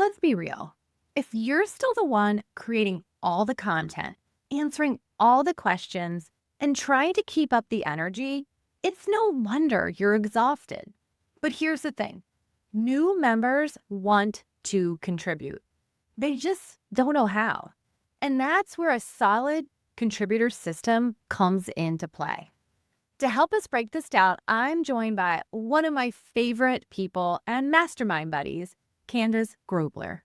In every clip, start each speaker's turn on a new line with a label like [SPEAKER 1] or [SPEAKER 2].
[SPEAKER 1] let's be real. If you're still the one creating all the content, answering all the questions, and trying to keep up the energy, it's no wonder you're exhausted. But here's the thing. New members want to contribute. They just don't know how. And that's where a solid contributor system comes into play. To help us break this down, I'm joined by one of my favorite people and mastermind buddies, Candice Grobler,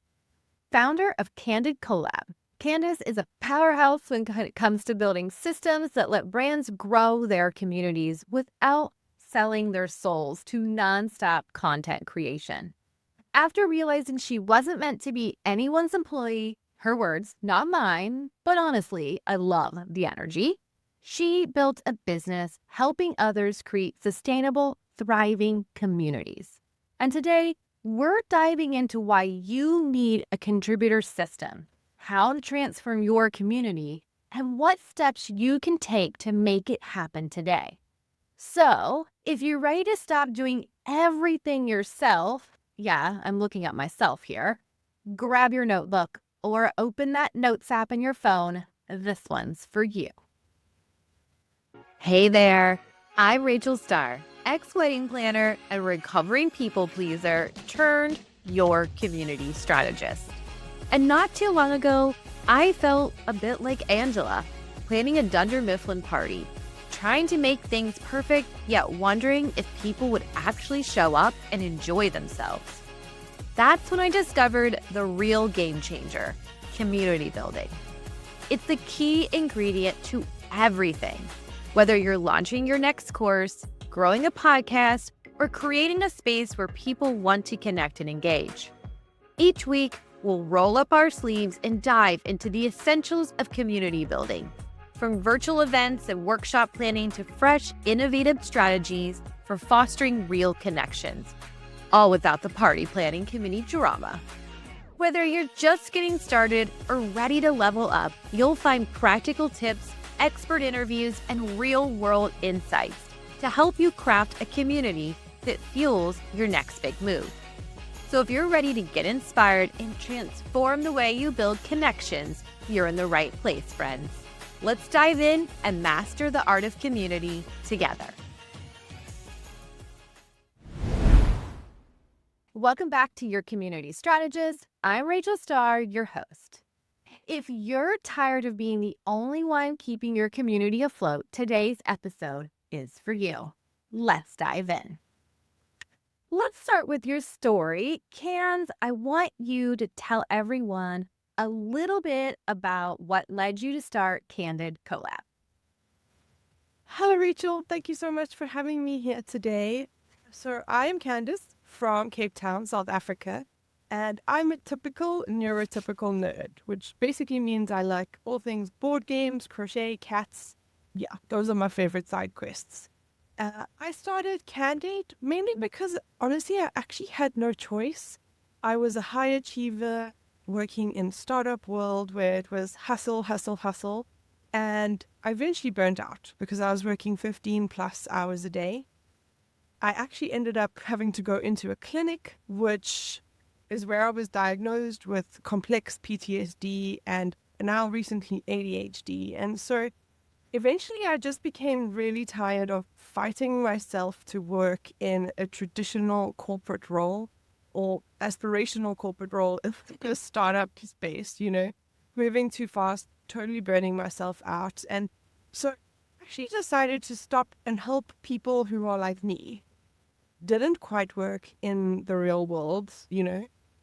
[SPEAKER 1] founder of Candid Collab. Candace is a powerhouse when it comes to building systems that let brands grow their communities without selling their souls to nonstop content creation. After realizing she wasn't meant to be anyone's employee, her words, not mine, but honestly, I love the energy, she built a business helping others create sustainable, thriving communities. And today, we're diving into why you need a contributor system, how to transform your community, and what steps you can take to make it happen today. So, if you're ready to stop doing everything yourself, yeah, I'm looking at myself here, grab your notebook or open that notes app in your phone. This one's for you. Hey there, I'm Rachel Starr, ex-wedding planner and recovering people pleaser turned your community strategist. And not too long ago, I felt a bit like Angela, planning a Dunder Mifflin party, trying to make things perfect, yet wondering if people would actually show up and enjoy themselves. That's when I discovered the real game changer, community building. It's the key ingredient to everything. Whether you're launching your next course, growing a podcast, or creating a space where people want to connect and engage. Each week, we'll roll up our sleeves and dive into the essentials of community building, from virtual events and workshop planning to fresh, innovative strategies for fostering real connections, all without the party planning committee drama. Whether you're just getting started or ready to level up, you'll find practical tips, expert interviews, and real-world insights to help you craft a community that fuels your next big move. So if you're ready to get inspired and transform the way you build connections, you're in the right place, friends. Let's dive in and master the art of community together. Welcome back to Your Community Strategist. I'm Rachel Starr, your host. If you're tired of being the only one keeping your community afloat, today's episode is for you. Let's dive in. Let's start with your story. Cans, I want you to tell everyone a little bit about what led you to start Candid Collab.
[SPEAKER 2] Hello, Rachel. Thank you so much for having me here today. So I am Candice from Cape Town, South Africa, and I'm a typical neurotypical nerd, which basically means I like all things board games, crochet, cats. Yeah, those are my favorite side quests. I started Candid mainly because, honestly, I actually had no choice. I was a high achiever working in startup world where it was hustle, hustle, hustle. And I eventually burnt out because I was working 15 plus hours a day. I actually ended up having to go into a clinic, which is where I was diagnosed with complex PTSD and now recently ADHD. And so eventually I just became really tired of fighting myself to work in a traditional corporate role or aspirational corporate role in a startup space, moving too fast, totally burning myself out. And so I actually decided to stop and help people who are like me, didn't quite work in the real world,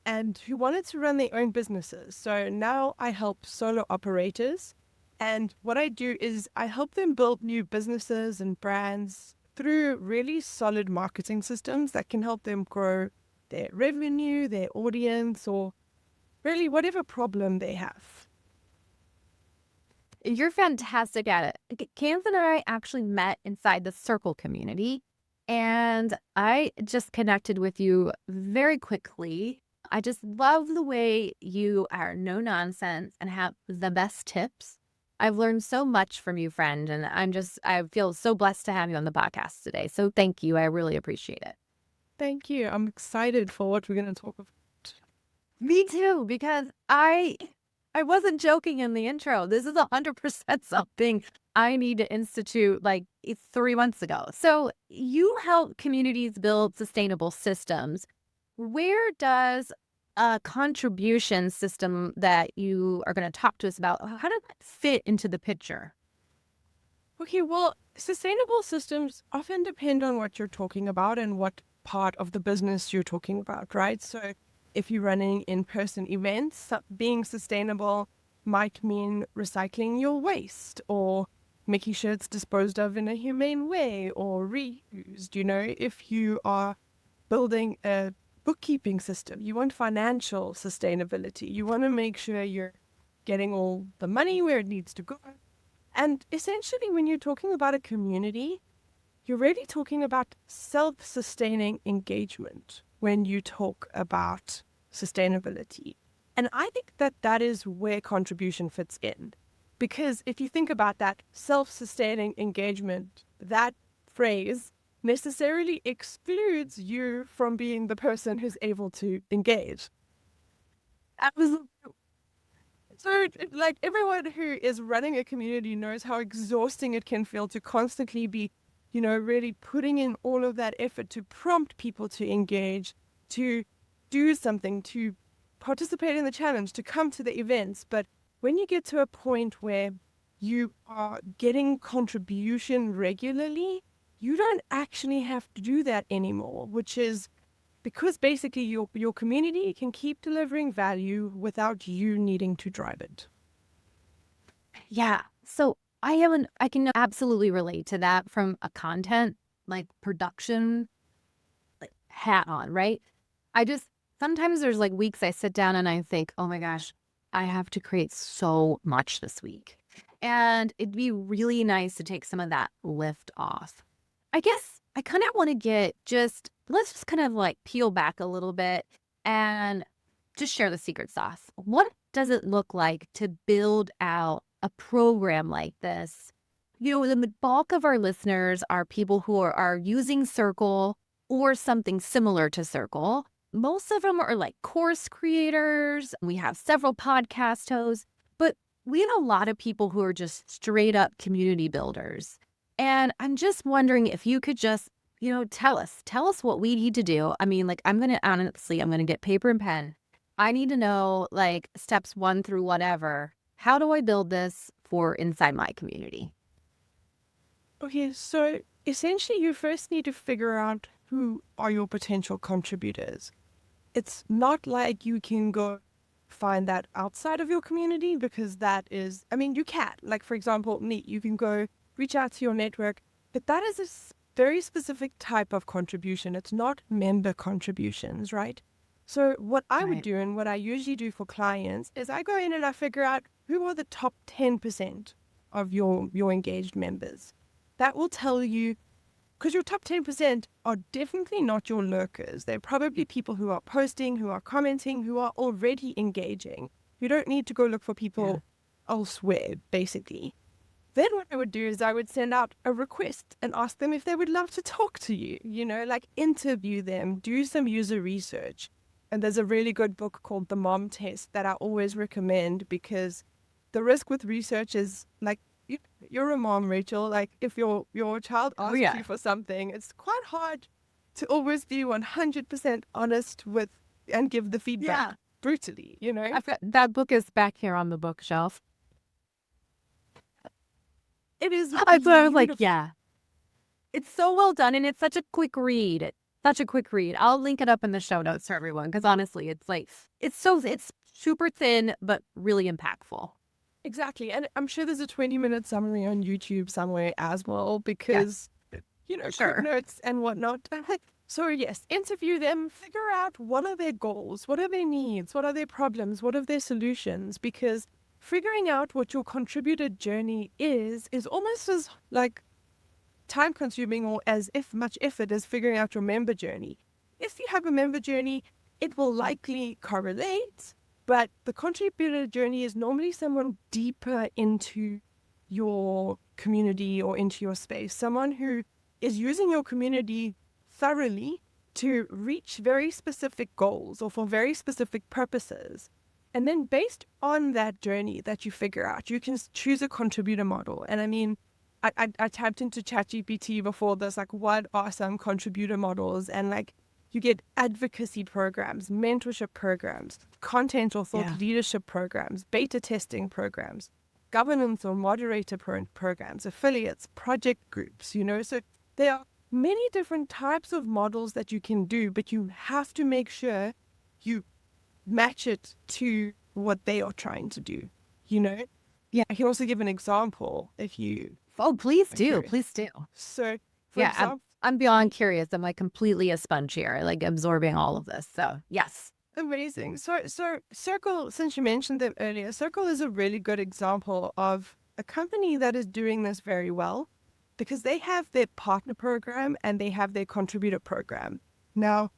[SPEAKER 2] and who wanted to run their own businesses. So now I help solo operators. And what I do is I help them build new businesses and brands through really solid marketing systems that can help them grow their revenue, their audience, or really whatever problem they have.
[SPEAKER 1] You're fantastic at it. Cans and I actually met inside the Circle community, and I just connected with you very quickly. I just love the way you are no nonsense and have the best tips. I've learned so much from you, friend, and I feel so blessed to have you on the podcast today. So thank you. I really appreciate it.
[SPEAKER 2] Thank you. I'm excited for what we're going to talk about.
[SPEAKER 1] Me too, because I wasn't joking in the intro. This is 100% something I need to institute like it's 3 months ago. So you help communities build sustainable systems. Where does a contribution system that you are going to talk to us about, how does that fit into the picture?
[SPEAKER 2] Okay, well, sustainable systems often depend on what you're talking about and what part of the business you're talking about, right? So if you're running in-person events, being sustainable might mean recycling your waste or making sure it's disposed of in a humane way or reused. If you are building a bookkeeping system, you want financial sustainability. You want to make sure you're getting all the money where it needs to go. And essentially, when you're talking about a community, you're really talking about self sustaining engagement when you talk about sustainability. And I think that that is where contribution fits in. Because if you think about that self sustaining engagement, that phrase necessarily excludes you from being the person who's able to engage. Absolutely. So, like, everyone who is running a community knows how exhausting it can feel to constantly be, really putting in all of that effort to prompt people to engage, to do something, to participate in the challenge, to come to the events. But when you get to a point where you are getting contribution regularly, you don't actually have to do that anymore, which is because basically your community can keep delivering value without you needing to drive it.
[SPEAKER 1] Yeah. So I can absolutely relate to that from a content like production like hat on, right? I just sometimes there's like weeks I sit down and I think, oh my gosh, I have to create so much this week. And it'd be really nice to take some of that lift off. I guess I kind of want to let's just kind of like peel back a little bit and just share the secret sauce. What does it look like to build out a program like this? The bulk of our listeners are people who are using Circle or something similar to Circle. Most of them are like course creators. We have several podcast hosts, but we have a lot of people who are just straight up community builders. And I'm just wondering if you could just, tell us what we need to do. I mean, like, I'm going to get paper and pen. I need to know like steps 1 through whatever. How do I build this for inside my community?
[SPEAKER 2] Okay, so essentially you first need to figure out who are your potential contributors. It's not like you can go find that outside of your community because that is, I mean, you can. Like, for example, me, you can go reach out to your network, but that is a very specific type of contribution. It's not member contributions, right? So what I would
[SPEAKER 1] Right.
[SPEAKER 2] do and what I usually do for clients is I go in and I figure out who are the top 10% of your engaged members. That will tell you, because your top 10% are definitely not your lurkers. They're probably people who are posting, who are commenting, who are already engaging. You don't need to go look for
[SPEAKER 1] Yeah.
[SPEAKER 2] people elsewhere, basically. Then what I would do is I would send out a request and ask them if they would love to talk to you, like interview them, do some user research. And there's a really good book called The Mom Test that I always recommend because the risk with research is like you're a mom, Rachel. Like if your child
[SPEAKER 1] Oh,
[SPEAKER 2] asks
[SPEAKER 1] yeah.
[SPEAKER 2] you for something, it's quite hard to always be 100% honest with and give the
[SPEAKER 1] Yeah.
[SPEAKER 2] feedback brutally.
[SPEAKER 1] I've got that book is back here on the bookshelf.
[SPEAKER 2] It is
[SPEAKER 1] I thought I was like,
[SPEAKER 2] beautiful.
[SPEAKER 1] yeah, it's so well done and it's such a quick read. Such a quick read. I'll link it up in the show notes for everyone because honestly, it's super thin but really impactful.
[SPEAKER 2] Exactly. And I'm sure there's a 20-minute summary on YouTube somewhere as well
[SPEAKER 1] Yes,
[SPEAKER 2] because,
[SPEAKER 1] for
[SPEAKER 2] quick
[SPEAKER 1] sure.
[SPEAKER 2] notes and whatnot. So, yes, interview them, figure out what are their goals, what are their needs, what are their problems, what are their solutions, because figuring out what your contributor journey is almost as like time consuming or as if much effort as figuring out your member journey. If you have a member journey, it will likely correlate, but the contributor journey is normally someone deeper into your community or into your space, someone who is using your community thoroughly to reach very specific goals or for very specific purposes. And then based on that journey that you figure out, you can choose a contributor model. And I mean, I tapped into ChatGPT before this, like, what are some contributor models? And like, you get advocacy programs, mentorship programs, content or thought leadership programs, beta testing programs, governance or moderator programs, affiliates, project groups, So there are many different types of models that you can do, but you have to make sure you match it to what they are trying to do,
[SPEAKER 1] Yeah.
[SPEAKER 2] I can also give an example if you
[SPEAKER 1] Oh, please
[SPEAKER 2] are
[SPEAKER 1] do.
[SPEAKER 2] curious.
[SPEAKER 1] Please do.
[SPEAKER 2] So, for
[SPEAKER 1] Yeah,
[SPEAKER 2] example,
[SPEAKER 1] I'm beyond curious. I'm like completely a sponge here, like absorbing all of this. So yes.
[SPEAKER 2] amazing. So Circle, since you mentioned them earlier, Circle is a really good example of a company that is doing this very well because they have their partner program and they have their contributor program. Now,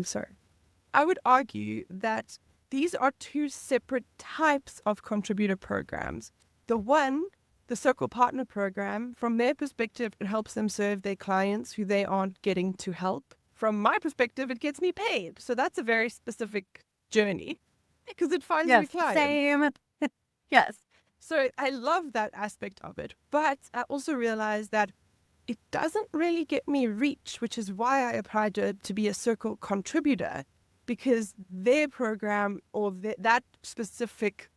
[SPEAKER 2] sorry. I would argue that these are two separate types of contributor programs. The Circle Partner Program, from their perspective, it helps them serve their clients who they aren't getting to help. From my perspective, it gets me paid. So that's a very specific journey because it finds me
[SPEAKER 1] Yes.
[SPEAKER 2] clients.
[SPEAKER 1] Same. Yes.
[SPEAKER 2] So I love that aspect of it. But I also realize that it doesn't really get me reach, which is why I applied to be a Circle contributor, because their program or that specific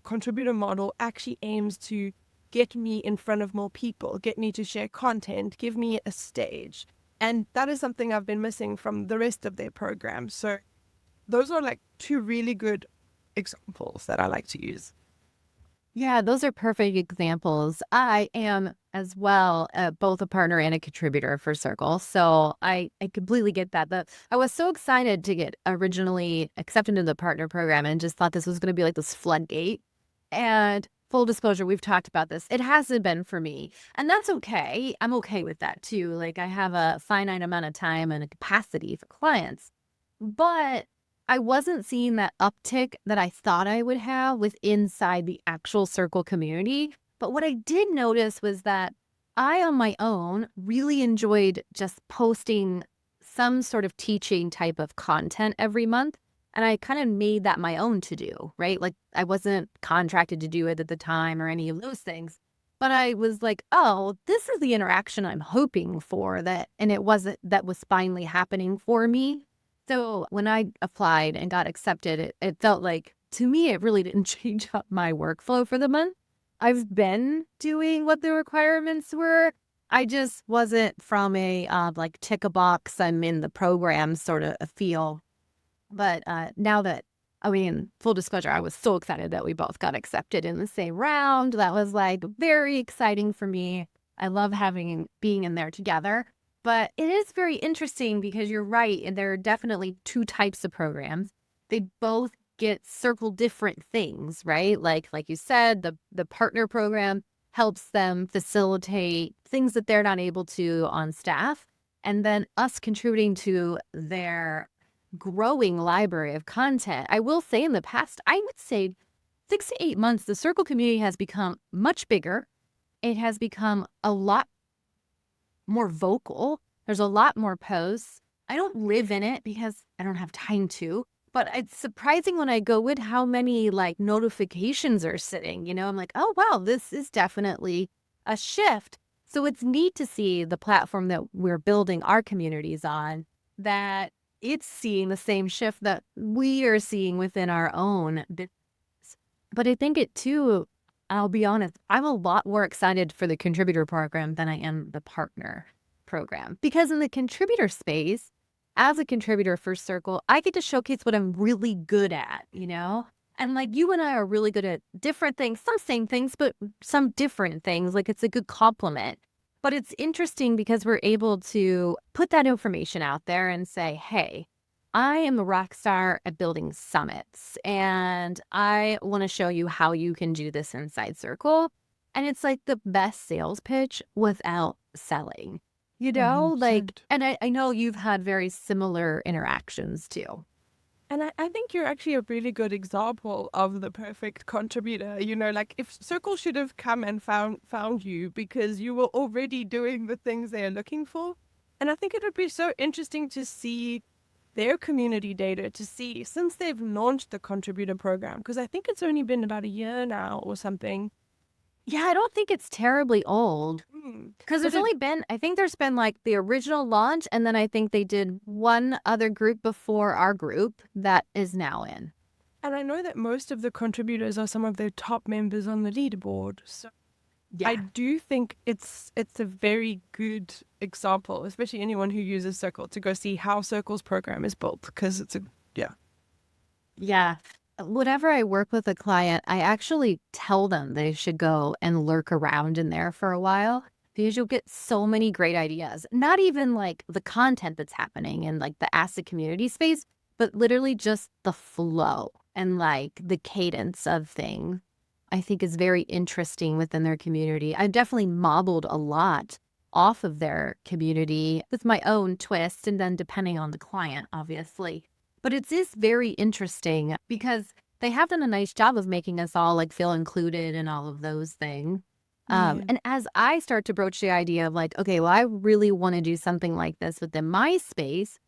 [SPEAKER 2] contributor model actually aims to get me in front of more people, get me to share content, give me a stage. And that is something I've been missing from the rest of their program. So those are like two really good examples that I like to use.
[SPEAKER 1] Yeah, those are perfect examples. I am as well both a partner and a contributor for Circle. So I completely get that. I was so excited to get originally accepted into the partner program and just thought this was going to be like this floodgate. And full disclosure, we've talked about this. It hasn't been for me. And that's okay. I'm okay with that too. Like I have a finite amount of time and a capacity for clients. But I wasn't seeing that uptick that I thought I would have with inside the actual Circle community. But what I did notice was that I, on my own, really enjoyed just posting some sort of teaching type of content every month. And I kind of made that my own to do, right? Like I wasn't contracted to do it at the time or any of those things. But I was like, oh, this is the interaction I'm hoping for that. And it wasn't, that was finally happening for me. So when I applied and got accepted, it felt like, to me, it really didn't change up my workflow for the month. I've been doing what the requirements were. I just wasn't from a like tick a box, I'm in the program sort of a feel. But now that, I mean, full disclosure, I was so excited that we both got accepted in the same round. That was like very exciting for me. I love being in there together. But it is very interesting because you're right. And there are definitely two types of programs. They both get Circle different things, right? Like you said, the partner program helps them facilitate things that they're not able to on staff. And then us contributing to their growing library of content. I will say in the past, I would say 6 to 8 months, the Circle community has become much bigger. It has become a lot more vocal. There's a lot more posts. I don't live in it because I don't have time to, but it's surprising when I go with how many like notifications are sitting, I'm like, oh, wow, this is definitely a shift. So it's neat to see the platform that we're building our communities on, that it's seeing the same shift that we are seeing within our own business. But I think it too, I'll be honest, I'm a lot more excited for the contributor program than I am the partner program. Because in the contributor space, as a contributor for Circle, I get to showcase what I'm really good at, And like you and I are really good at different things, some same things, but some different things. Like it's a good complement. But it's interesting because we're able to put that information out there and say, hey, I am a rock star at building summits, and I want to show you how you can do this inside Circle. And it's like the best sales pitch without selling, like,
[SPEAKER 2] 100%.
[SPEAKER 1] and I know you've had very similar interactions too.
[SPEAKER 2] And I think you're actually a really good example of the perfect contributor. Like if Circle should have come and found you because you were already doing the things they're looking for, And I think it would be so interesting to see their community data to see since they've launched the contributor program, because I think it's only been about a year now or something.
[SPEAKER 1] Yeah, I don't think it's terribly old.
[SPEAKER 2] Mm.
[SPEAKER 1] Because
[SPEAKER 2] But
[SPEAKER 1] there's only been, I think there's been like the original launch, and then I think they did one other group before our group that is now in.
[SPEAKER 2] and I know that most of the contributors are some of their top members on the leaderboard. So I
[SPEAKER 1] Yeah.
[SPEAKER 2] do think it's a very good example, especially anyone who uses Circle, to go see how Circle's program is built, because it's a yeah.
[SPEAKER 1] Yeah. Whenever I work with a client, I actually tell them they should go and lurk around in there for a while because you'll get so many great ideas. Not even like the content that's happening in like the ASIC community space, but literally just the flow and like the cadence of things. I think is very interesting within their community. I've definitely modeled a lot off of their community with my own twist, and then depending on the client, obviously. But it is very interesting because they have done a nice job of making us all like feel included and all of those things.
[SPEAKER 2] Yeah.
[SPEAKER 1] And as I start to broach the idea of like, okay, well, I really want to do something like this within my space,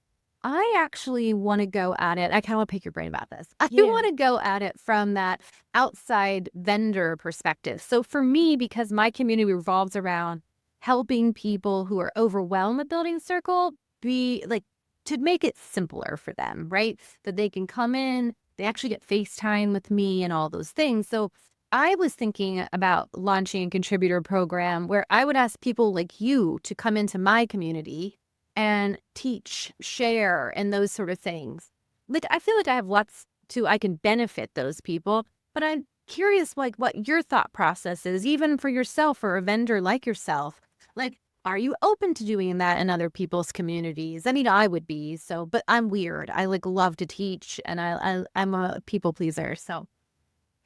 [SPEAKER 1] I actually want to go at it. I kind of want to pick your brain about this. I
[SPEAKER 2] Yeah.
[SPEAKER 1] want to go at it from that outside vendor perspective. So for me, because my community revolves around helping people who are overwhelmed with building circle be like to make it simpler for them, right? That they can come in, they actually get FaceTime with me and all those things. So I was thinking about launching a contributor program where I would ask people like you to come into my community and teach, share, and those sort of things. Like, I feel like I have lots I can benefit those people, but I'm curious, like, what your thought process is, even for yourself or a vendor like yourself. Like, are you open to doing that in other people's communities? I mean, I would be, so, but I'm weird. I like love to teach, and I'm a people pleaser, so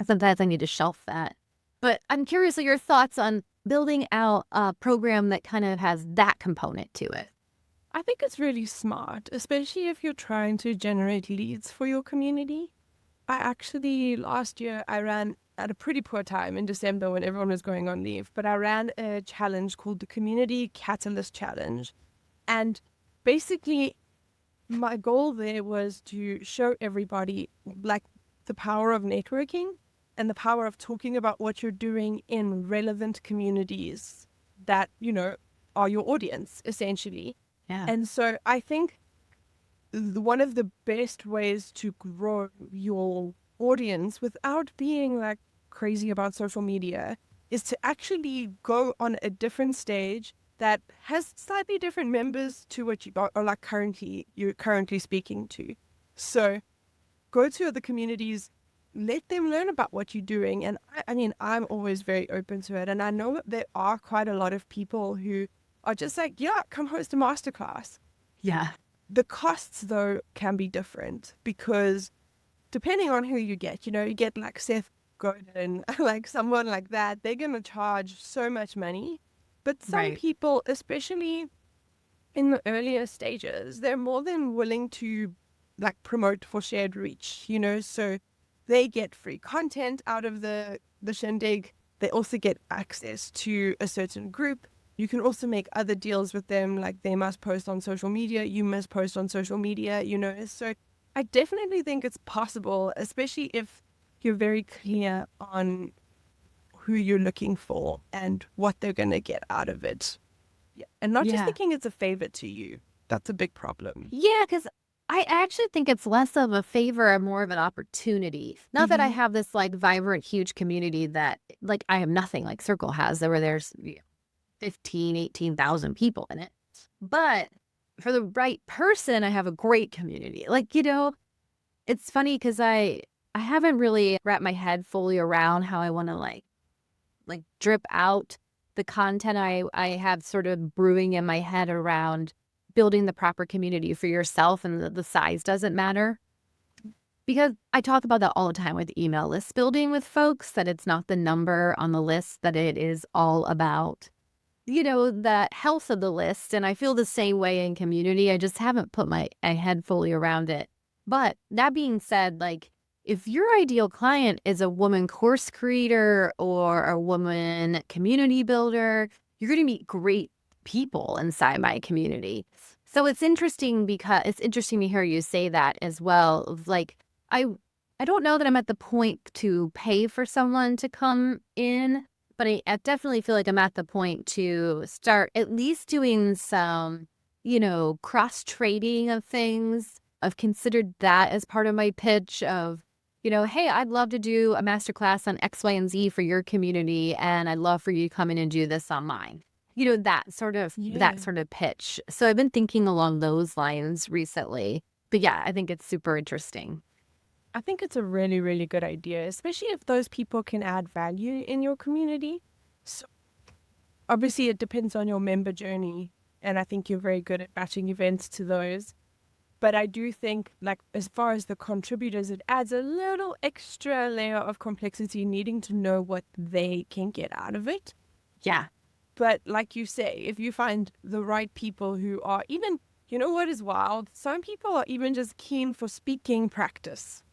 [SPEAKER 1] sometimes I need to shelf that. But I'm curious of your thoughts on building out a program that kind of has that component to it.
[SPEAKER 2] I think it's really smart, especially if you're trying to generate leads for your community. I actually, last year, I ran at a pretty poor time in December when everyone was going on leave, but I ran a challenge called the Community Catalyst Challenge. And basically, my goal there was to show everybody like the power of networking and the power of talking about what you're doing in relevant communities that, are your audience, essentially.
[SPEAKER 1] Yeah.
[SPEAKER 2] And so I think one of the best ways to grow your audience without being like crazy about social media is to actually go on a different stage that has slightly different members to what you are like you're currently speaking to. So go to other communities, let them learn about what you're doing. And I mean, I'm always very open to it. And I know that there are quite a lot of people who are just like, yeah, come host a masterclass.
[SPEAKER 1] Yeah.
[SPEAKER 2] The costs, though, can be different because depending on who you get like Seth Godin, like someone like that, they're going to charge so much money. But some
[SPEAKER 1] Right.
[SPEAKER 2] people, especially in the earlier stages, they're more than willing to like promote for shared reach, so they get free content out of the shindig. They also get access to a certain group. You can also make other deals with them, like they must post on social media, you must post on social media, So I definitely think it's possible, especially if you're very clear on who you're looking for and what they're going to get out of it. Yeah. And not just
[SPEAKER 1] Yeah.
[SPEAKER 2] thinking it's a favor to you. That's a big problem.
[SPEAKER 1] Yeah, because I actually think it's less of a favor and more of an opportunity. Not that I
[SPEAKER 2] Mm-hmm.
[SPEAKER 1] have this like vibrant, huge community that like I have nothing like Circle has, where there's 15, 18,000 people in it. But for the right person, I have a great community. Like, it's funny because I haven't really wrapped my head fully around how I want to like drip out the content I have sort of brewing in my head around building the proper community for yourself, and the size doesn't matter. Because I talk about that all the time with email list building with folks, that it's not the number on the list, that it is all about, the health of the list. And I feel the same way in community. I just haven't put my head fully around it. But that being said, like, if your ideal client is a woman course creator or a woman community builder, you're going to meet great people inside my community. So it's interesting because it's interesting to hear you say that as well. Of like, I I don't know that I'm at the point to pay for someone to come in, but I definitely feel like I'm at the point to start at least doing some, cross trading of things. I've considered that as part of my pitch of, hey, I'd love to do a masterclass on X, Y, and Z for your community, and I'd love for you to come in and do this on mine. That
[SPEAKER 2] Yeah.
[SPEAKER 1] sort of pitch. So I've been thinking along those lines recently. But yeah, I think it's super interesting.
[SPEAKER 2] I think it's a really, really good idea, especially if those people can add value in your community. So obviously, it depends on your member journey, and I think you're very good at matching events to those. But I do think, like, as far as the contributors, it adds a little extra layer of complexity, needing to know what they can get out of it.
[SPEAKER 1] Yeah.
[SPEAKER 2] But like you say, if you find the right people who are even, you know what is wild? Some people are even just keen for speaking practice.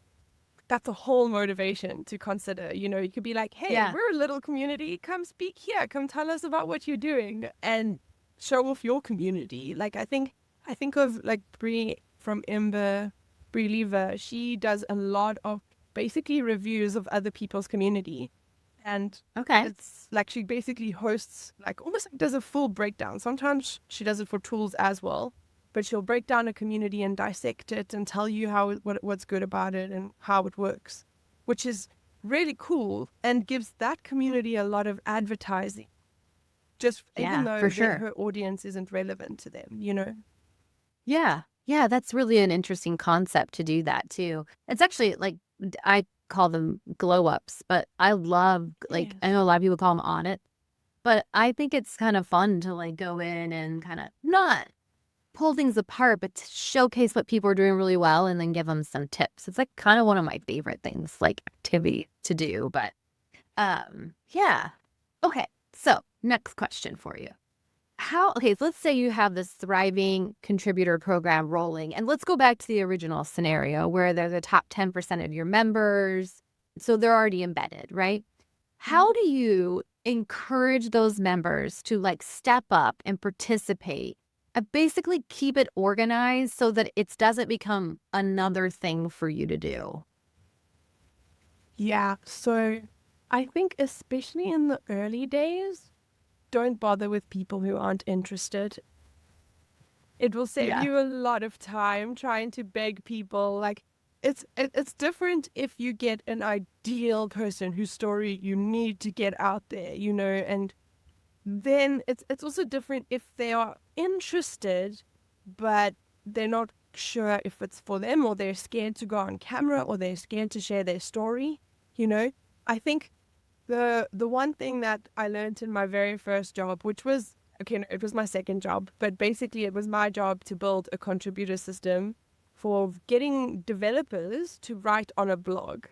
[SPEAKER 2] That's a whole motivation to consider. You could be like, hey,
[SPEAKER 1] Yeah.
[SPEAKER 2] we're a little community. Come speak here. Come tell us about what you're doing and show off your community. Like, I think of like Brie from Brie Lever. She does a lot of basically reviews of other people's community. And
[SPEAKER 1] Okay.
[SPEAKER 2] it's like she basically hosts, like almost like does a full breakdown. Sometimes she does it for tools as well, but she'll break down a community and dissect it and tell you what's good about it and how it works, which is really cool and gives that community a lot of advertising. Just even
[SPEAKER 1] Yeah,
[SPEAKER 2] though
[SPEAKER 1] for sure.
[SPEAKER 2] her audience isn't relevant to them.
[SPEAKER 1] Yeah. Yeah, that's really an interesting concept to do that too. It's actually like I call them glow ups, but I love like I
[SPEAKER 2] Yes.
[SPEAKER 1] know a lot of people call them audit, but I think it's kind of fun to like go in and kind of not pull things apart, but to showcase what people are doing really well and then give them some tips. It's like kind of one of my favorite things, like activity to do. But yeah. Okay. So next question for you. So let's say you have this thriving contributor program rolling, and let's go back to the original scenario where they're the top 10% of your members. So they're already embedded, right? How do you encourage those members to like step up and participate and basically keep it organized so that it doesn't become another thing for you to do?
[SPEAKER 2] Yeah. So I think especially in the early days, don't bother with people who aren't interested. It will save
[SPEAKER 1] Yeah.
[SPEAKER 2] you a lot of time trying to beg people. Like, it's different if you get an ideal person whose story you need to get out there, and then it's also different if they are interested, but they're not sure if it's for them, or they're scared to go on camera, or they're scared to share their story. You know, I think the one thing that I learned in my very first job, which was okay, no, it was my second job, but basically it was my job to build a contributor system for getting developers to write on a blog.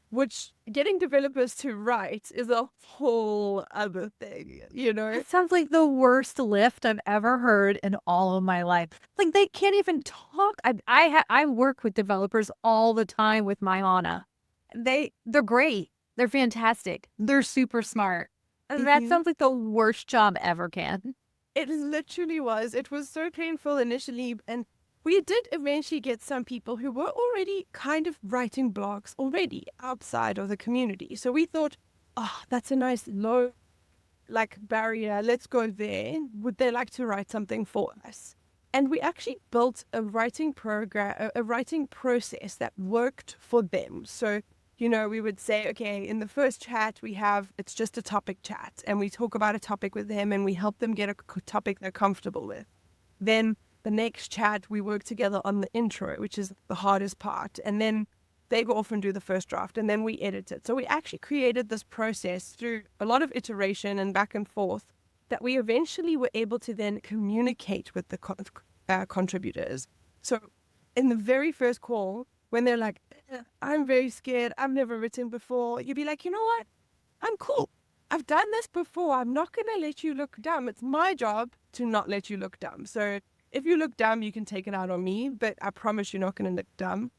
[SPEAKER 2] Which getting developers to write is a whole other thing.
[SPEAKER 1] That sounds like the worst lift I've ever heard in all of my life. Like they can't even talk. I work with developers all the time with my Hana. They're great. They're fantastic. They're super smart. And that
[SPEAKER 2] Hmm.
[SPEAKER 1] sounds like the worst job ever, Can.
[SPEAKER 2] It literally was. It was so painful initially, and we did eventually get some people who were already kind of writing blogs already outside of the community. So we thought, oh, that's a nice low like barrier. Let's go there. Would they like to write something for us? And we actually built a writing program, a writing process that worked for them. So, we would say, okay, in the first chat, it's just a topic chat, and we talk about a topic with them and we help them get a topic they're comfortable with. Then the next chat, we work together on the intro, which is the hardest part. And then they go off and do the first draft, and then we edit it. So we actually created this process through a lot of iteration and back and forth that we eventually were able to then communicate with the contributors. So in the very first call, when they're like, I'm very scared, I've never written before, you'd be like, you know what? I'm cool. I've done this before. I'm not going to let you look dumb. It's my job to not let you look dumb. So if you look dumb, you can take it out on me, but I promise you're not going to look dumb.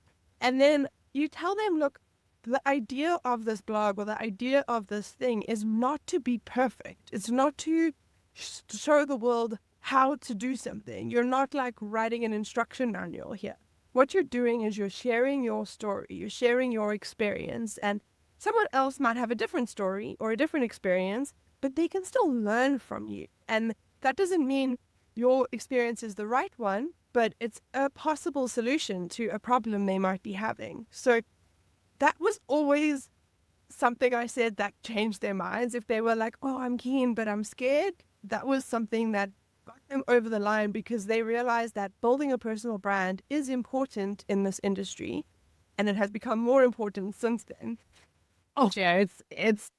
[SPEAKER 2] And then you tell them, look, the idea of this blog or the idea of this thing is not to be perfect. It's not to show the world how to do something. You're not like writing an instruction manual here. What you're doing is you're sharing your story, you're sharing your experience, and someone else might have a different story or a different experience, but they can still learn from you. And that doesn't mean your experience is the right one, but it's a possible solution to a problem they might be having. So that was always something I said that changed their minds. If they were like, oh, I'm keen, but I'm scared, that was something that got them over the line because they realized that building a personal brand is important in this industry. And it has become more important since then.
[SPEAKER 1] Oh, yeah, it's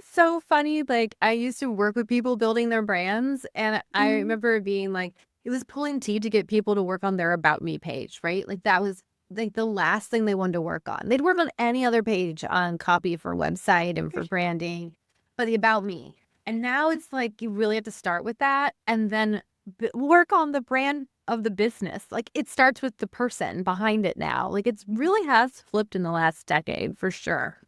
[SPEAKER 1] so funny. Like, I used to work with people building their brands, and I
[SPEAKER 2] Mm.
[SPEAKER 1] remember being like, it was pulling teeth to get people to work on their About Me page, right? Like, that was like the last thing they wanted to work on. They'd work on any other page on copy for website and for branding, but the About Me. And now it's like you really have to start with that and then work on the brand of the business. Like, it starts with the person behind it now. Like, it's really has flipped in the last decade for sure.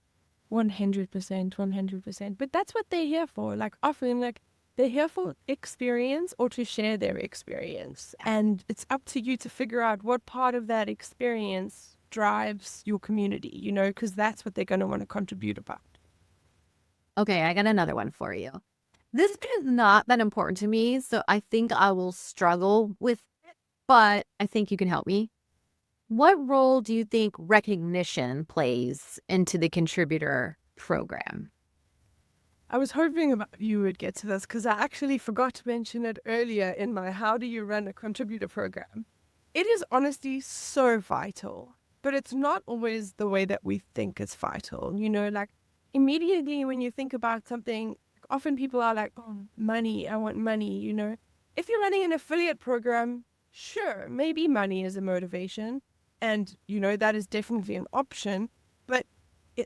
[SPEAKER 2] 100%, 100%. But that's what they're here for. Like often, like they're here for experience or to share their experience. And it's up to you to figure out what part of that experience drives your community, you know, because that's what they're going to want to contribute about.
[SPEAKER 1] Okay, I got another one for you. This is not that important to me, so I think I will struggle with it, but I think you can help me. What role do you think recognition plays into the contributor program?
[SPEAKER 2] I was hoping you would get to this because I actually forgot to mention it earlier in my How Do You Run a Contributor program. It is honestly so vital, but it's not always the way that we think it's vital. You know, like immediately when you think about something, often people are like, oh, money, I want money, you know. If you're running an affiliate program, sure, maybe money is a motivation. And, you know, that is definitely an option. But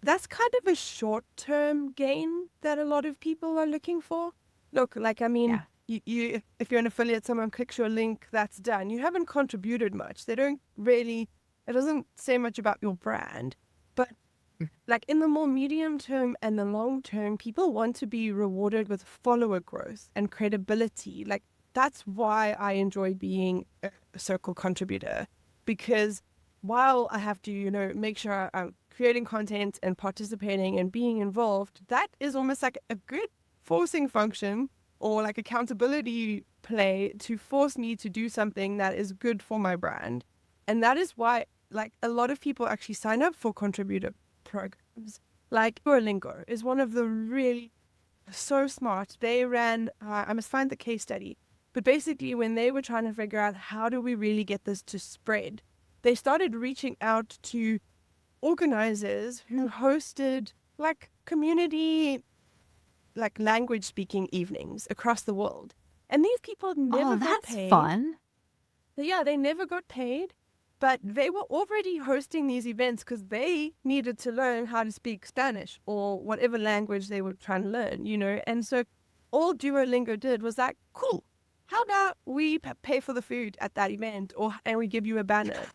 [SPEAKER 2] that's kind of a short-term gain that a lot of people are looking for. Look, like, I mean,
[SPEAKER 1] Yeah.
[SPEAKER 2] if you're an affiliate, someone clicks your link, that's done. You haven't contributed much. They don't really, it doesn't say much about your brand. But like in the more medium term and the long term, people want to be rewarded with follower growth and credibility. Like that's why I enjoy being a circle contributor, because while I have to, you know, make sure I'm creating content and participating and being involved, that is almost like a good forcing function or like accountability play to force me to do something that is good for my brand. And that is why like a lot of people actually sign up for contributor programs. Like Duolingo is one of the really so smart. They ran, I must find the case study, but basically when they were trying to figure out how do we really get this to spread, they started reaching out to organizers who hosted like community, like language speaking evenings across the world. And these people never
[SPEAKER 1] Oh,
[SPEAKER 2] got
[SPEAKER 1] that's
[SPEAKER 2] paid.
[SPEAKER 1] fun.
[SPEAKER 2] Yeah, they never got paid, but they were already hosting these events because they needed to learn how to speak Spanish or whatever language they were trying to learn, you know? And so all Duolingo did was like, cool, how about we pay for the food at that event and we give you a banner.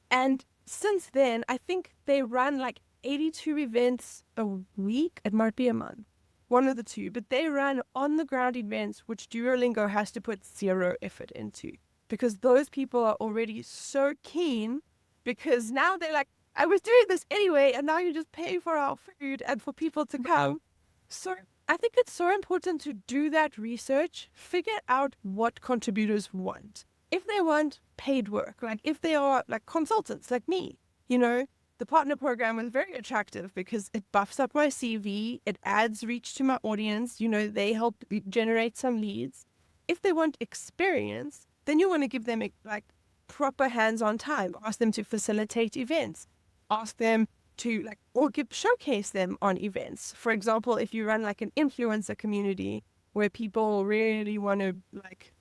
[SPEAKER 2] And since then, I think they run like 82 events a week. It might be a month, one of the two, but they run on the ground events, which Duolingo has to put zero effort into because those people are already so keen because now they're like, I was doing this anyway, and now you just pay for our food and for people to come. So I think it's so important to do that research, figure out what contributors want. If they want paid work, like if they are like consultants like me, you know, the partner program was very attractive because it buffs up my CV, it adds reach to my audience, you know, they help generate some leads. If they want experience, then you want to give them like proper hands-on time, ask them to facilitate events, ask them to like or showcase them on events. For example, if you run like an influencer community where people really want to like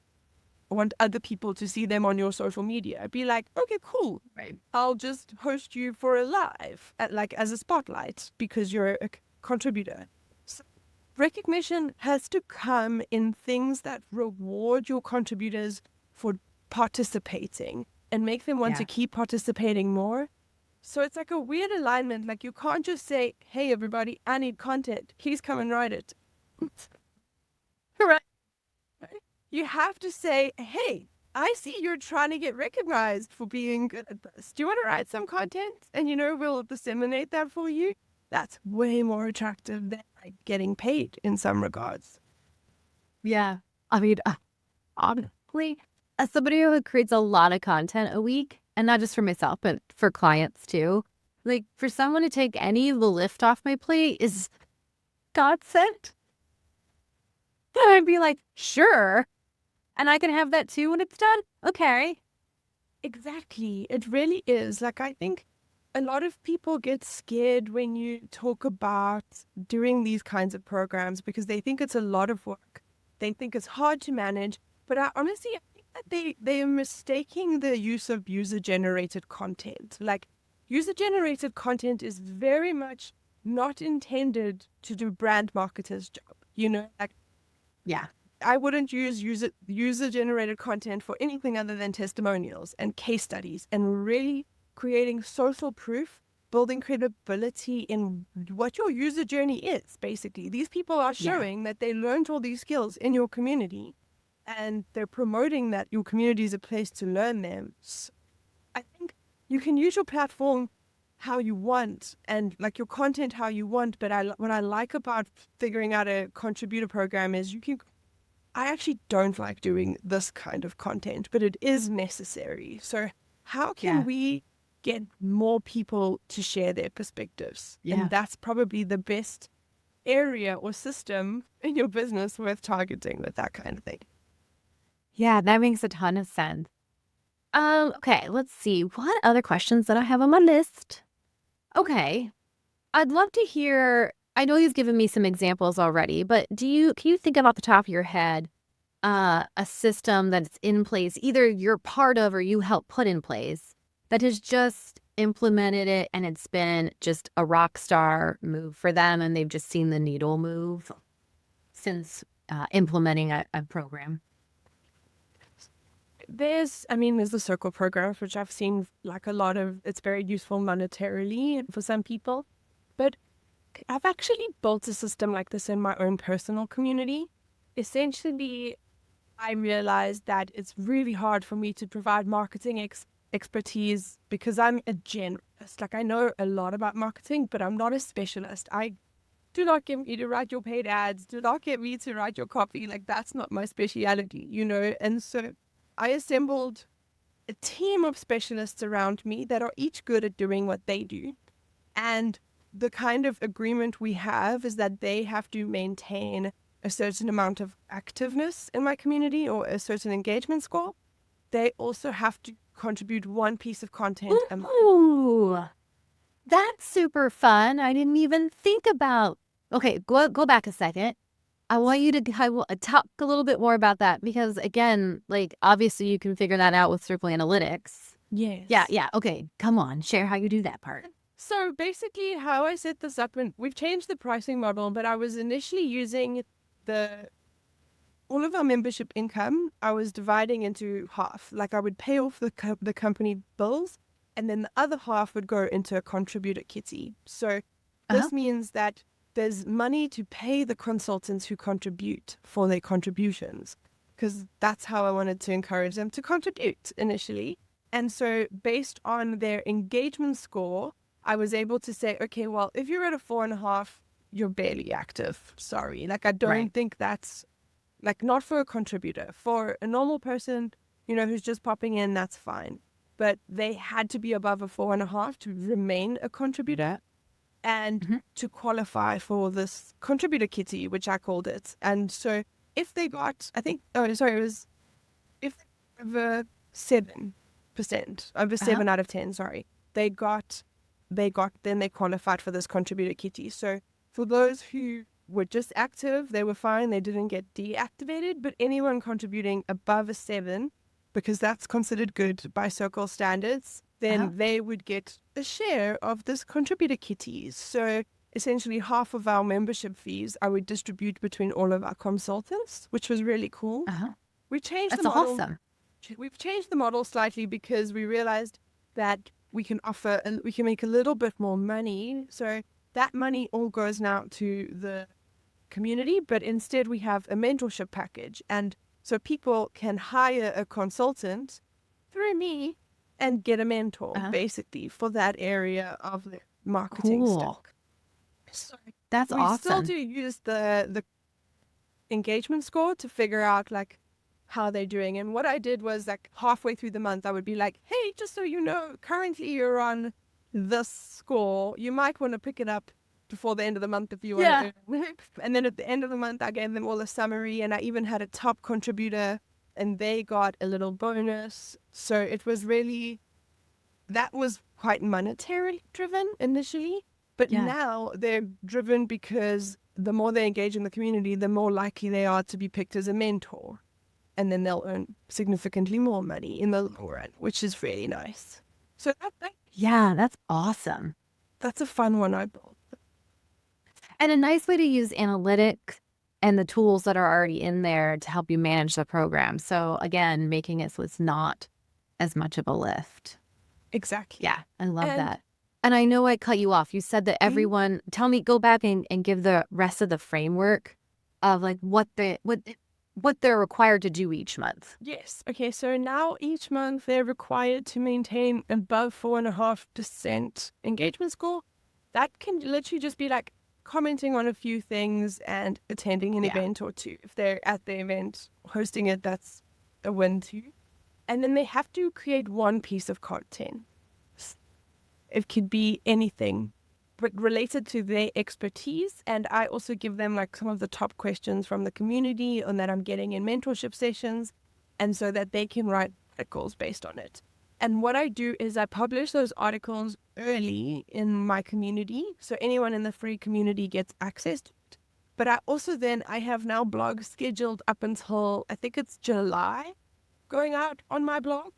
[SPEAKER 2] want other people to see them on your social media, be like, okay, cool.
[SPEAKER 1] Right.
[SPEAKER 2] I'll just host you for a live at, like as a spotlight because you're a contributor. So recognition has to come in things that reward your contributors for participating and make them want to
[SPEAKER 1] Yeah.
[SPEAKER 2] keep participating more. So it's like a weird alignment. Like you can't just say, hey, everybody, I need content. Please come and write it. Right. You have to say, hey, I see you're trying to get recognized for being good at this. Do you want to write some content? And, we'll disseminate that for you. That's way more attractive than like getting paid in some regards.
[SPEAKER 1] Yeah. I mean, honestly, as somebody who creates a lot of content a week, and not just for myself, but for clients too, like for someone to take any of the lift off my plate is godsend. Then I'd be like, sure. And I can have that too when it's done. Okay.
[SPEAKER 2] Exactly. It really is. Like, I think a lot of people get scared when you talk about doing these kinds of programs because they think it's a lot of work. They think it's hard to manage. But I think that they are mistaking the use of user-generated content. Like, user-generated content is very much not intended to do brand marketers' job. Like,
[SPEAKER 1] Yeah.
[SPEAKER 2] I wouldn't use user-generated content for anything other than testimonials and case studies and really creating social proof, building credibility in what your user journey is, basically. These people are showing that they learned all these skills in your community and they're promoting that your community is a place to learn them. So I think you can use your platform how you want and like your content how you want, but what I like about figuring out a contributor program is I actually don't like doing this kind of content, but it is necessary. So how can we get more people to share their perspectives?
[SPEAKER 1] Yeah.
[SPEAKER 2] And that's probably the best area or system in your business worth targeting with that kind of thing.
[SPEAKER 1] Yeah, that makes a ton of sense. Okay, let's see. What other questions that I have on my list? Okay. I'd love to hear, I know you've given me some examples already, but can you think about the top of your head a system that's in place, either you're part of or you help put in place, that has just implemented it and it's been just a rock star move for them and they've just seen the needle move since implementing a program?
[SPEAKER 2] There's the circle programs, which I've seen like a lot of, it's very useful monetarily for some people. But I've actually built a system like this in my own personal community. Essentially, I realized that it's really hard for me to provide marketing expertise because I'm a generalist. Like, I know a lot about marketing, but I'm not a specialist. Do not get me to write your paid ads. Do not get me to write your copy. Like, that's not my speciality, And so I assembled a team of specialists around me that are each good at doing what they do. And the kind of agreement we have is that they have to maintain a certain amount of activeness in my community or a certain engagement score. They also have to contribute one piece of content a month.
[SPEAKER 1] Ooh, that's super fun. I didn't even think about. Okay, go back a second. I want you to talk a little bit more about that because, again, like, obviously you can figure that out with Circle Analytics.
[SPEAKER 2] Yes.
[SPEAKER 1] Yeah. Okay, come on. Share how you do that part.
[SPEAKER 2] So basically how I set this up, and we've changed the pricing model, but I was initially using all of our membership income, I was dividing into half. Like, I would pay off the company bills, and then the other half would go into a contributor kitty. So this means that there's money to pay the consultants who contribute for their contributions, because that's how I wanted to encourage them to contribute initially. And so based on their engagement score, I was able to say, okay, well, if you're at a 4.5, you're barely active. Sorry. Like, I don't think that's, like, not for a contributor. For a normal person, who's just popping in, that's fine. But they had to be above a 4.5 to remain a contributor and to qualify for this contributor kitty, which I called it. And so if they got, if over 7%, over 7 out of 10, then they qualified for this contributor kitty. So for those who were just active, they were fine, they didn't get deactivated, but anyone contributing above a 7, because that's considered good by Circle standards, then they would get a share of this contributor kitties. So essentially half of our membership fees I would distribute between all of our consultants, which was really cool. We changed the model.
[SPEAKER 1] Awesome.
[SPEAKER 2] We've changed the model slightly because we realized that we can make a little bit more money. So that money all goes now to the community, but instead we have a mentorship package. And so people can hire a consultant through me and get a mentor,
[SPEAKER 1] Uh-huh.
[SPEAKER 2] basically, for that area of the marketing
[SPEAKER 1] Cool.
[SPEAKER 2] stack. So
[SPEAKER 1] That's
[SPEAKER 2] we still
[SPEAKER 1] awesome.
[SPEAKER 2] do use the engagement score to figure out like how they're doing. And what I did was like halfway through the month, I would be like, hey, just so you know, currently you're on this score. You might want to pick it up before the end of the month if you want
[SPEAKER 1] Yeah.
[SPEAKER 2] to earn. And then at the end of the month, I gave them all a summary, and I even had a top contributor and they got a little bonus. So it was really, that was quite monetarily driven initially. But
[SPEAKER 1] Yeah.
[SPEAKER 2] now they're driven because the more they engage in the community, the more likely they are to be picked as a mentor. And then they'll earn significantly more money in the long run, which is really nice. So
[SPEAKER 1] Yeah, that's awesome.
[SPEAKER 2] that's a fun one I built.
[SPEAKER 1] And a nice way to use analytics and the tools that are already in there to help you manage the program. So again, making it so it's not as much of a lift.
[SPEAKER 2] Exactly.
[SPEAKER 1] Yeah, I love
[SPEAKER 2] And
[SPEAKER 1] that. And I know I cut you off. You said that everyone, tell me, go back and give the rest of the framework of like what they're required to do each month.
[SPEAKER 2] yes. Okay. So now each month they're required to maintain above 4.5% engagement score. That can literally just be like commenting on a few things and attending an
[SPEAKER 1] Yeah.
[SPEAKER 2] event or two. If they're at the event hosting it, that's a win too. And then they have to create one piece of content. It could be anything, but related to their expertise. And I also give them like some of the top questions from the community and that I'm getting in mentorship sessions, and so that they can write articles based on it. And what I do is I publish those articles early in my community, so anyone in the free community gets access to it. But I have now blogs scheduled up until I think it's July going out on my blog,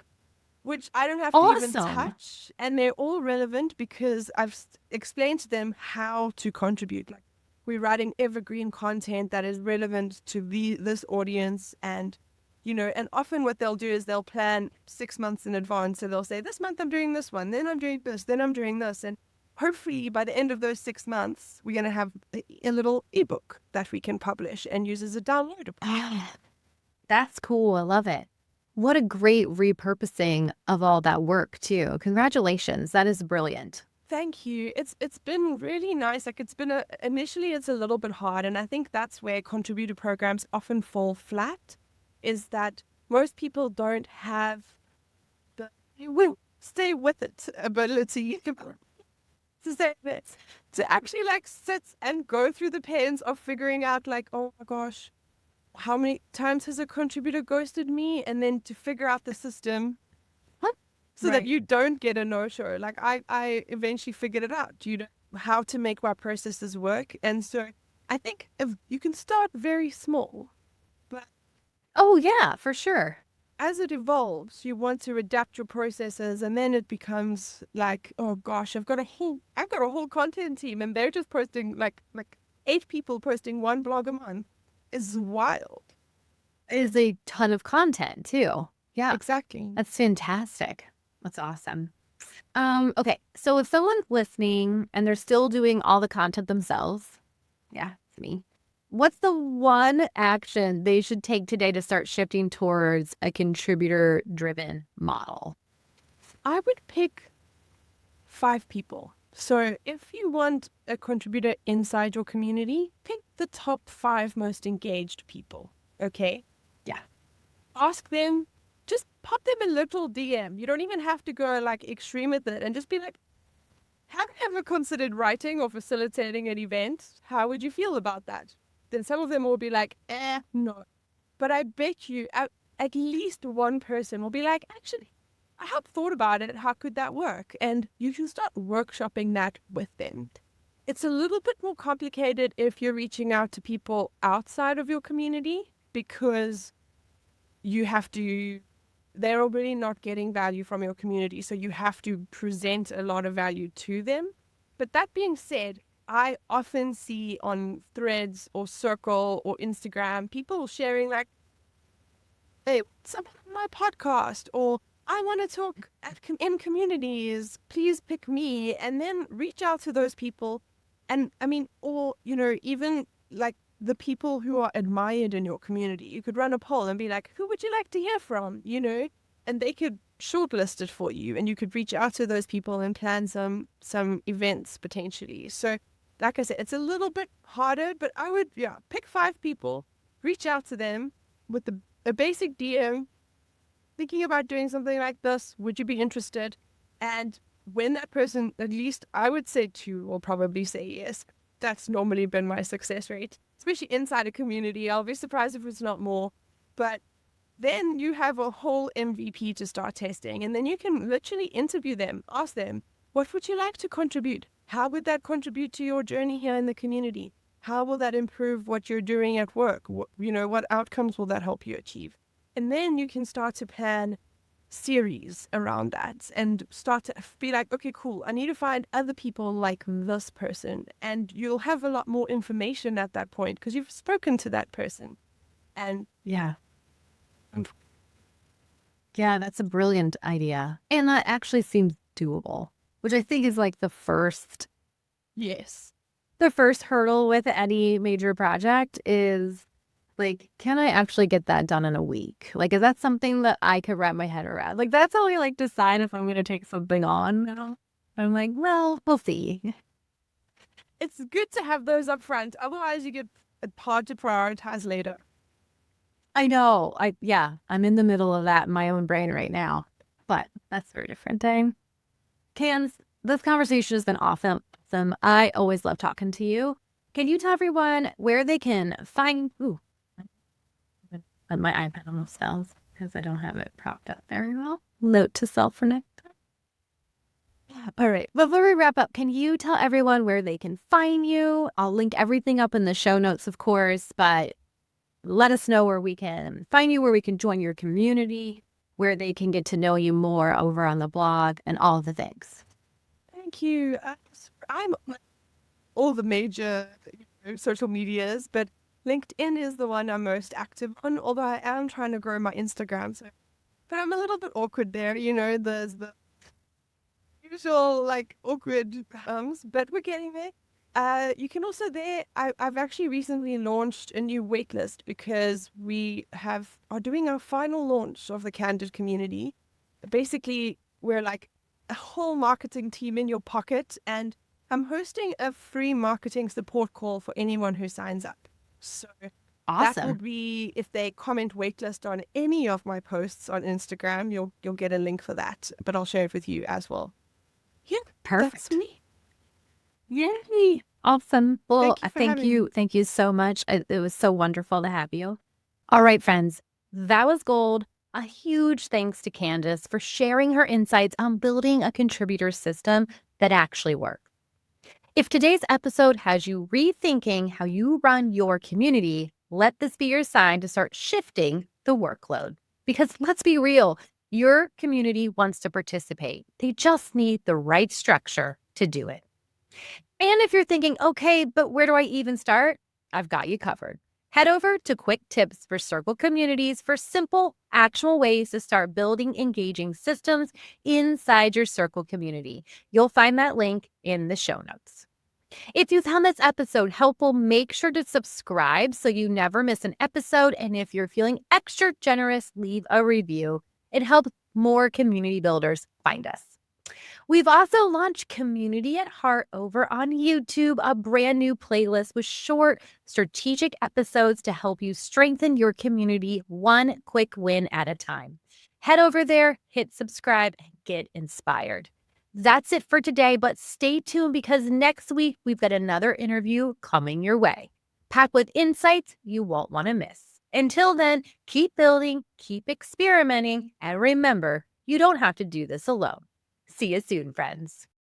[SPEAKER 2] which I don't have to even
[SPEAKER 1] Awesome.
[SPEAKER 2] touch. And they're all relevant because I've explained to them how to contribute. Like, we're writing evergreen content that is relevant to this audience. And, and often what they'll do is they'll plan 6 months in advance. So they'll say, this month I'm doing this one, then I'm doing this, then I'm doing this. And hopefully by the end of those 6 months, we're going to have a little ebook that we can publish and use as a downloadable.
[SPEAKER 1] Ah, that's cool. I love it. What a great repurposing of all that work too. Congratulations. That is brilliant.
[SPEAKER 2] Thank you. It's been really nice. Like initially it's a little bit hard, and I think that's where contributor programs often fall flat, is that most people don't have the stay with it ability to say this, to actually like sit and go through the pains of figuring out like, oh my gosh, how many times has a contributor ghosted me, and then to figure out the system so that you don't get a no-show. Like I eventually figured it out, how to make my processes work. And so I think if you can start very small, but
[SPEAKER 1] Oh, yeah, for sure.
[SPEAKER 2] as it evolves, you want to adapt your processes, and then it becomes like, oh gosh, I've got a whole content team, and they're just posting like 8 people posting one blog a month. Is wild.
[SPEAKER 1] It is a ton of content too. Yeah,
[SPEAKER 2] Exactly.
[SPEAKER 1] that's fantastic. That's awesome. Okay, so if someone's listening and they're still doing all the content themselves, yeah, it's me. What's the one action they should take today to start shifting towards a contributor-driven model?
[SPEAKER 2] I would pick 5 people. So if you want a contributor inside your community, pick the top 5 most engaged people. Okay?
[SPEAKER 1] Yeah.
[SPEAKER 2] Ask them, just pop them a little DM. You don't even have to go like extreme with it, and just be like, have you ever considered writing or facilitating an event? How would you feel about that? Then some of them will be like, no. But I bet you at least one person will be like, actually, I have thought about it. How could that work? And you can start workshopping that with them. It's a little bit more complicated if you're reaching out to people outside of your community, because they're already not getting value from your community. So you have to present a lot of value to them. But that being said, I often see on Threads or Circle or Instagram, people sharing like, hey, what's up with my podcast? Or I want to talk in communities, please pick me. And then reach out to those people. And I mean, or, even like the people who are admired in your community. You could run a poll and be like, who would you like to hear from? And they could shortlist it for you, and you could reach out to those people and plan some events potentially. So like I said, it's a little bit harder, but I would, pick 5 people, reach out to them with a basic DM, thinking about doing something like this. Would you be interested? And when that person, at least I would say 2, will probably say yes. That's normally been my success rate, especially inside a community. I'll be surprised if it's not more. But then you have a whole MVP to start testing, and then you can literally interview them, ask them, what would you like to contribute? How would that contribute to your journey here in the community? How will that improve what you're doing at work? What outcomes will that help you achieve? And then you can start to plan series around that and start to be like, okay, cool, I need to find other people like this person. And you'll have a lot more information at that point because you've spoken to that person. And
[SPEAKER 1] Yeah. Yeah, that's a brilliant idea. And that actually seems doable, which I think is like the first hurdle with any major project is like, can I actually get that done in a week? Like, is that something that I could wrap my head around? Like, that's how I like decide if I'm going to take something on now. I'm like, well, we'll see.
[SPEAKER 2] It's good to have those up front. Otherwise, you get hard to prioritize later.
[SPEAKER 1] I know. I'm in the middle of that in my own brain right now, but that's for a different time. Candace, this conversation has been awesome. I always love talking to you. Can you tell everyone where they can find my iPad almost fell because I don't have it propped up very well. Note to self for next time. All right. Before we wrap up, can you tell everyone where they can find you? I'll link everything up in the show notes, of course, but let us know where we can find you, where we can join your community, where they can get to know you more over on the blog and all the things.
[SPEAKER 2] Thank you. I'm on all the major social medias, but LinkedIn is the one I'm most active on, although I am trying to grow my Instagram. But I'm a little bit awkward there. There's the usual awkward but we're getting there. You can also I've actually recently launched a new waitlist because we are doing our final launch of the Candid community. Basically, we're like a whole marketing team in your pocket, and I'm hosting a free marketing support call for anyone who signs up. So
[SPEAKER 1] awesome.
[SPEAKER 2] That will be, if they comment waitlist on any of my posts on Instagram, you'll get a link for that. But I'll share it with you as well. Yeah,
[SPEAKER 1] perfect.
[SPEAKER 2] That's me.
[SPEAKER 1] Yay! Awesome. Well,
[SPEAKER 2] Thank
[SPEAKER 1] you. Thank you so much. It was so wonderful to have you. All right, friends, that was gold. A huge thanks to Candace for sharing her insights on building a contributor system that actually works. If today's episode has you rethinking how you run your community, let this be your sign to start shifting the workload. Because let's be real, your community wants to participate. They just need the right structure to do it. And if you're thinking, okay, but where do I even start? I've got you covered. Head over to Quick Tips for Circle Communities for simple, actual ways to start building engaging systems inside your Circle community. You'll find that link in the show notes. If you found this episode helpful, make sure to subscribe so you never miss an episode. And if you're feeling extra generous, leave a review. It helps more community builders find us. We've also launched Community at Heart over on YouTube, a brand new playlist with short, strategic episodes to help you strengthen your community one quick win at a time. Head over there, hit subscribe, and get inspired. That's it for today, but stay tuned because next week we've got another interview coming your way, packed with insights you won't want to miss. Until then, keep building, keep experimenting, and remember, you don't have to do this alone. See you soon, friends.